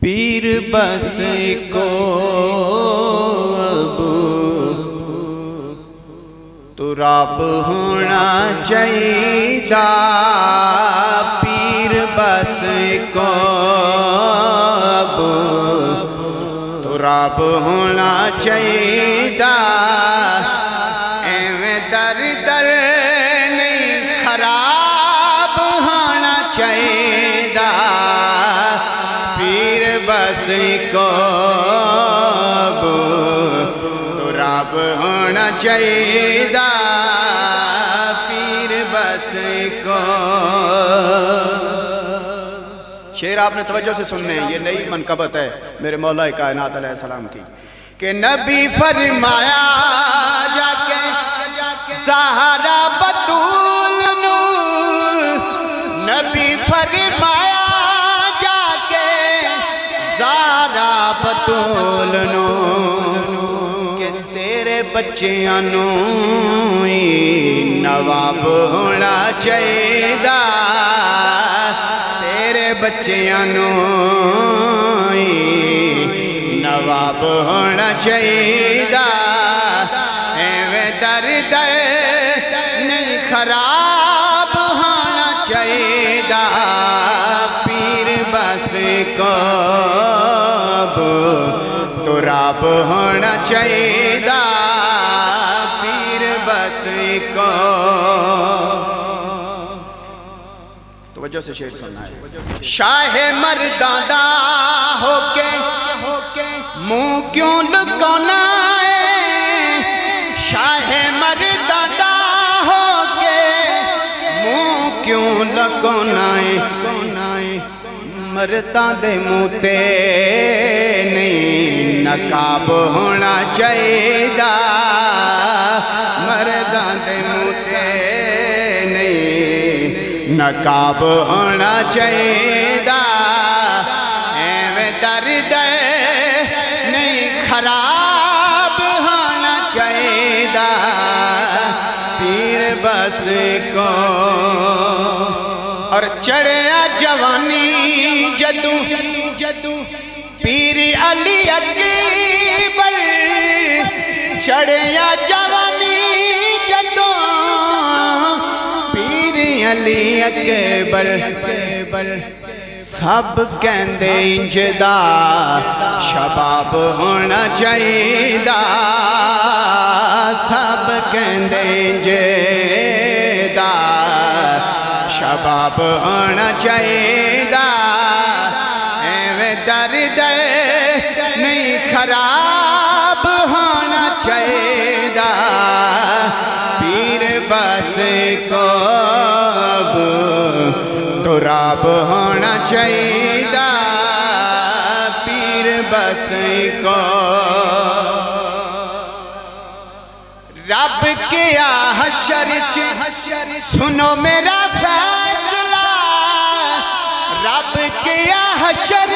پیر بس کو اب تو رب ہونا چاہیے، پیر بس کو اب تو رب ہونا چاہیے، ایویں در در نہیں خراب ہونا چاہیے، پیر بس کو اب تو رب ہونا چاہیے، پیر بس کو۔ شعر آپ نے توجہ سے سننے ہیں، یہ نئی منقبت ہے میرے مولا کائنات علیہ السلام کی، کہ نبی فرمایا جا کے زہرا بطول نو، نبی فرمایا جا کے زہرا بطول نو، کہ تیرے بچیاں نو نواب ہونا چاہیے، تیرے بچیاں نو نواب ہونا چاہیے، ایویں در در نہیں خراب ہونا چاہیے، پیر بس کو اب تو رب ہونا چاہیے، پیر بس کو۔ توجہ سے شعر سننا ہے۔ شاہ مرداں دا ہو کے منہ کیوں لکونا ہے، شاہ مرداں دا ہو کے منہ کیوں لکونا ہے، مرداں دے منہ تے نہیں نقاب ہونا چاہیے، مرداں دے منہ تے نقاب ہونا چاہیے، ایویں در در نہیں خراب ہونا چاہیے، پیر بس کو۔ اور چڑھیا جوانی جدو پیر علی اکبر، چڑھیا جوانی جدو علی اکبر، سب کہندے انج دا شباب ہونا چاہیے، سب کہندے انج دا شباب ہونا چاہیے، ایویں در در نہیں خراب ہونا چاہیے، پیر بس کو اب تو رب ہونا چاہیے، پیر بس کو۔ رب کیا حشر سنو میرا فیصلہ، رب کیا حشر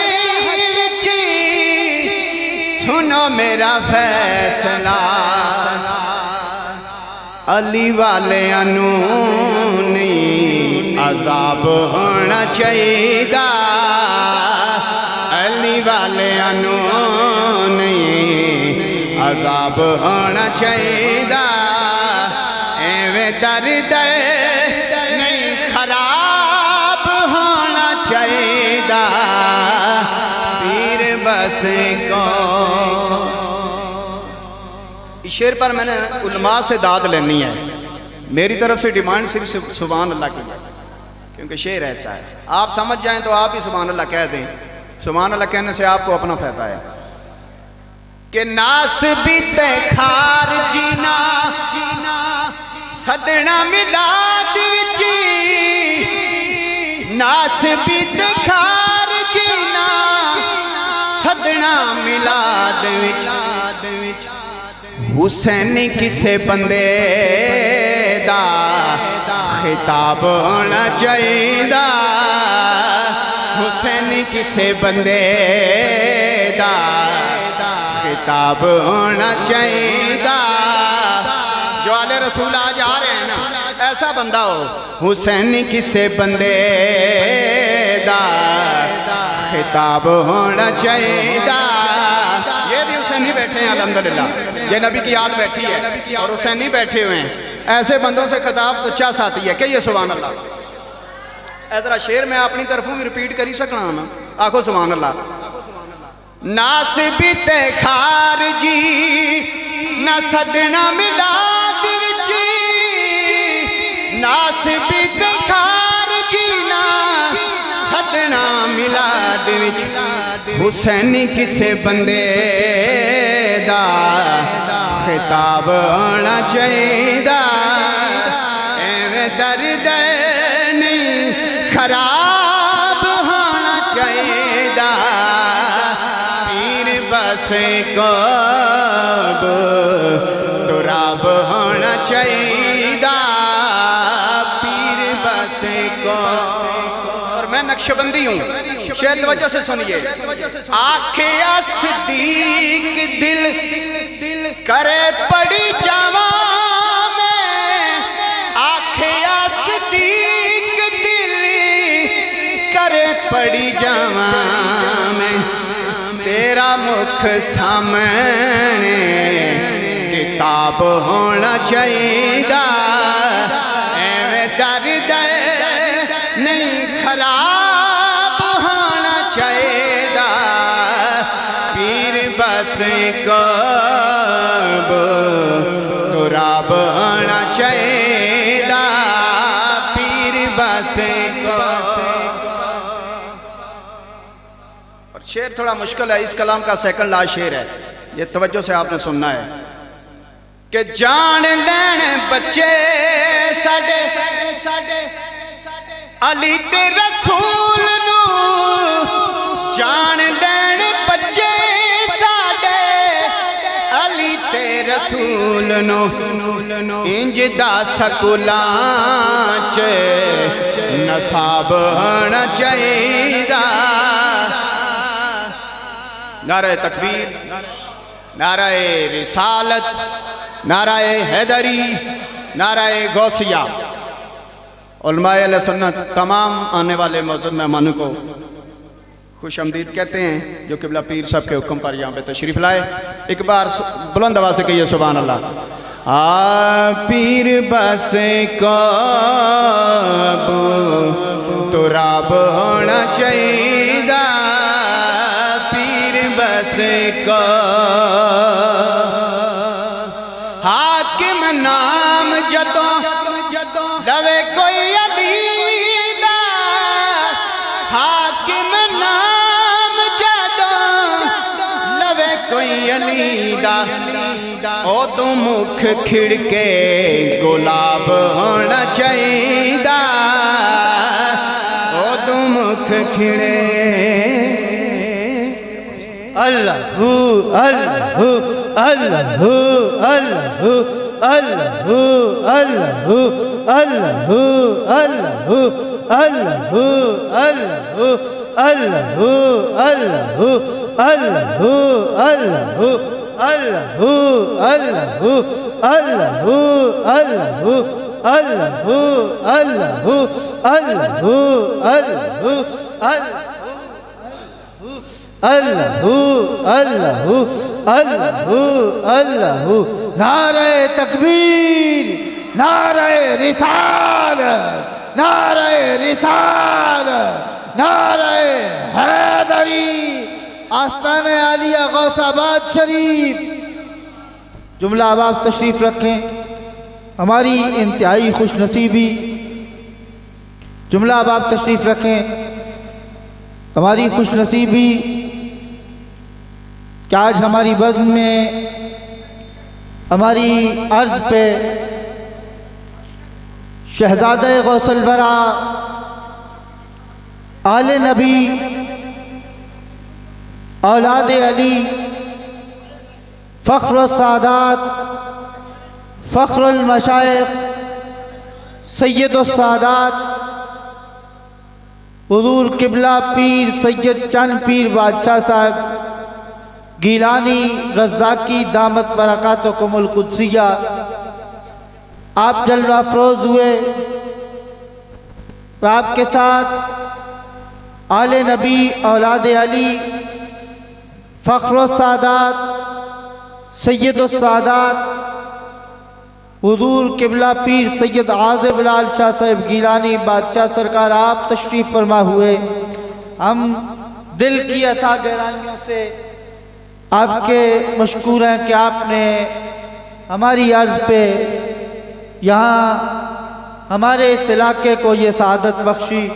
سنو میرا فیصلہ، علی والے انو نہیں عذاب ہونا چاہیے، علی والے انو نہیں عذاب ہونا چاہیے، ایویں در در نہیں خراب ہونا چاہیے، پیر بس کو۔ اس شعر پر میں نے علماء سے داد لینی ہے، میری طرف سے ڈیمانڈ صرف سبحان اللہ کی ہے، کیونکہ شعر ایسا ہے، آپ سمجھ جائیں تو آپ ہی سبحان اللہ کہہ دیں، سبحان اللہ کہنے سے آپ کو اپنا فائدہ ہے، کہ ناس بیت خار جینا صدنا ملاد وچی، ناس بیت خار جینا صدنا ملاد وچی، حسین کسے بندے دا خطاب ہونا چاہیے، حسین کسے بندے دا خطاب ہونا چاہیے، جو آل رسول آج آ رہے ہیں نا، ایسا بندہ ہو حسین کسے بندے دا خطاب ہونا چاہیے. یہ بھی حسینی بیٹھے ہیں الحمدللہ, یہ نبی کی یاد بیٹھی ہے اور حسینی بیٹھے ہوئے ہیں. ایسے بندوں سے خطاب تو چاس آتی ہے کہ یہ سبحان اللہ. اے ذرا شعر میں اپنی طرفوں بھی ریپیٹ کری سکنا نا, آکھو سبحان اللہ. ناسبی تے خارجی نہ صدنا ملا درچی, ناسبی تے خارجی نہ صدنا ملا درچی. حسینی کسے بندے دا خطاب ہونا چاہیے دا, ایویں درد نہیں خراب ہونا چاہیے دا. پیر بس کب تراب ہونا چاہیے دا, پیر بس کو. اور میں نقش بندی ہوں, شعر توجہ سے سنیے. آنکھیں صدیق دل کرے پڑی جوان میں, آنکھیں صدیق دل کرے پڑی جوان میں. تیرا مکھ سامنے کتاب ہونا چاہیے دا, ایویں درد نہیں خراب ہونا چاہیے دا. پیر بس کب تراب ہونا چاہیے دا, پیر بس کب. اور شعر تھوڑا مشکل ہے, اس کلام کا سیکنڈ لاسٹ شعر ہے, یہ توجہ سے آپ نے سننا ہے. کہ جان لین بچے ساڈے علی تے رسول نو, جان لین بچے ساڈے علی تے رسول نو. انج دا سکولاں چ نصاب ہونا چاہیے دا. نعرہ تکبیر, نعرہ رسالت, نعرہ حیدری, نعرہ غوثیہ. علماء اہل سنت تمام آنے والے معزز مہمانوں کو خوش آمدید کہتے ہیں جو قبلہ پیر صاحب کے حکم پر یہاں پہ تشریف لائے. ایک بار بلند آواز سے کہیے سبحان اللہ. پیر بس کب تراب ہونا چاہیے دا, پیر بس کب حاکم نام جدوں لوے کوئی علی دا, حاکم نام جدوں لوے کوئی علی دا. او تو مکھ کھڑ کے گلاب ہونا چاہیے دا, او تو مکھ کھڑے. اللہ اللہ اللہ اللہ اللہ اللہ اللہ اللہ اللہ اللہ نعرہ تکبیر, نعرہ رسالت, نعرہ رسالت, نعرہ حیدری, آستان عالیہ غوث آباد شریف. جملہ آباد تشریف رکھیں. ہماری انتہائی خوش نصیبی, جملہ آباد تشریف رکھیں. ہماری خوش نصیبی کہ آج ہماری بزم میں ہماری عرض پہ شہزادہ غوث الورا, آل نبی, اولاد علی, فخر السادات, فخر المشائخ, سید السادات, حضور قبلہ پیر سید چند پیر بادشاہ صاحب گیلانی رزاقی دامت برکاتکم القدسیہ آپ جلوہ افروز ہوئے اور آپ کے ساتھ آل نبی اولاد علی فخر السادات سید السادات حضور قبلہ پیر سید عازب لال شاہ صاحب گیلانی بادشاہ سرکار آپ تشریف فرما ہوئے، ہم دل کی عطا گہرائیوں سے آپ کے مشکور ہیں کہ آپ نے ہماری عرض پہ یہاں ہمارے اس علاقے کو یہ سعادت بخشی۔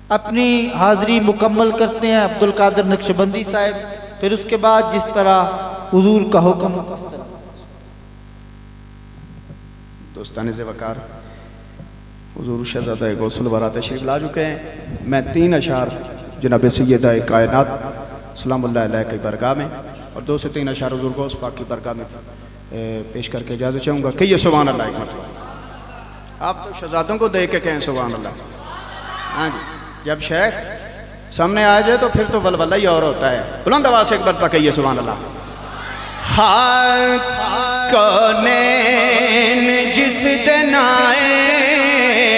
اپنی حاضری مکمل کرتے ہیں عبدالقادر نقشبندی صاحب، پھر اس کے بعد جس طرح حضور کا حکم۔ دوستان وقار، حضور شہزادہ غوث الورا تشریف لا چکے ہیں۔ میں 3 اشعار جناب سیدہ کائنات سلام اللہ علیہ کی برگاہ میں اور 2 سے 3 اشعار حضور غوث پاک کی برگاہ میں پیش کر کے اجازت چاہوں گا کہ یہ سبحان اللہ ایک مرتبہ آپ تو شہزادوں کو دیکھ کے کہیں سبحان اللہ۔ ہاں جی، جب شیخ سامنے آ جائے تو پھر تو ولولہ ہی اور ہوتا ہے۔ بلند آواز سے ایک مرتبہ کہیے سبحان اللہ۔ ہاں کونے